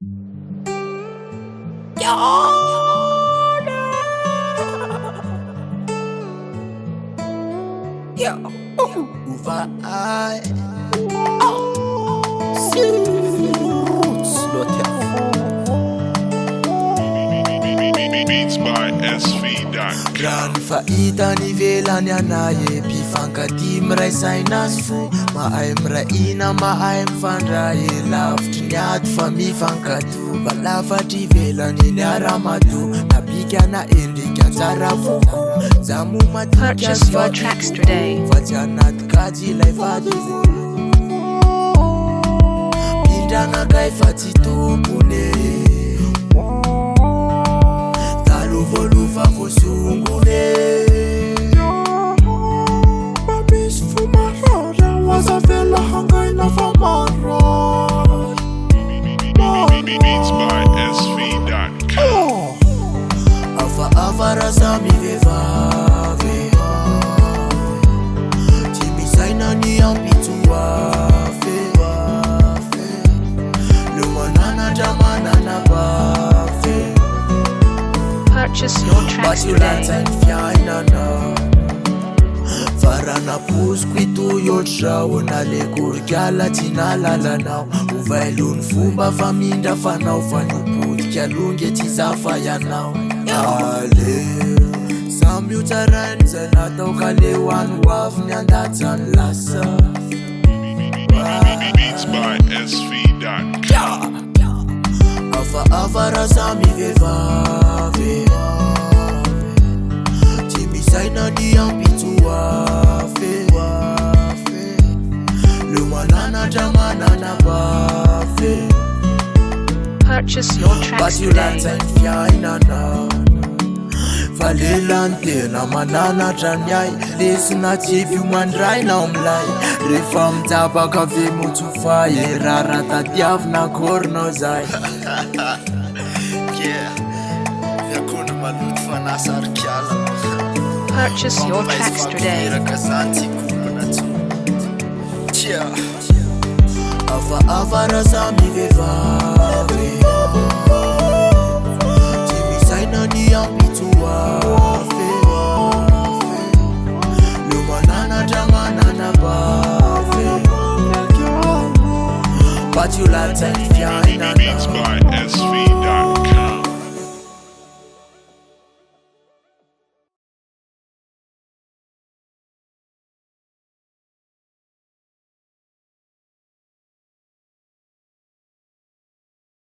Beats by SV.com. Fahita nivelany anaye mpifankaty miray sainazy fo mahay miraina mahay mifandray lavitry ny ato fa mifankato valafatry ivelany ny ara-mato nabikana endrika tsara foko zamo matika Purchase your tracks today. fa tsy anaty kajy ilay vady Mpindrana kay fa tsy tompony Voluva vosungune Babis fumarora Wazavela hangaina famara Beats by SV.com. Ava razami vevave Timisaina ni ampituafe Lumanana jamanana bafe Purchase your tracks today. Farana poziko ito yotrao na le korikala tsy nalalanao ovailony fomba fa mindra fanao fa nipodika longe tsy zafa ianao ale samby io tsarainy zay natao ka le hoany hoavy ny andatsany lasa Beats by SV.com. Ava razami vevave Timisaina ni ampituafe Lumanana jamanana bafe Purchase your tracks today. Basiulanza fiainana Valelantena mananatra ny ay lesina tsipy mandray na amlay rehefa mitapaka ave motsofay rara tadiavina kornao zay Yakuna maluto fanasa arkiala Purchase your tracks today. Ava razami veva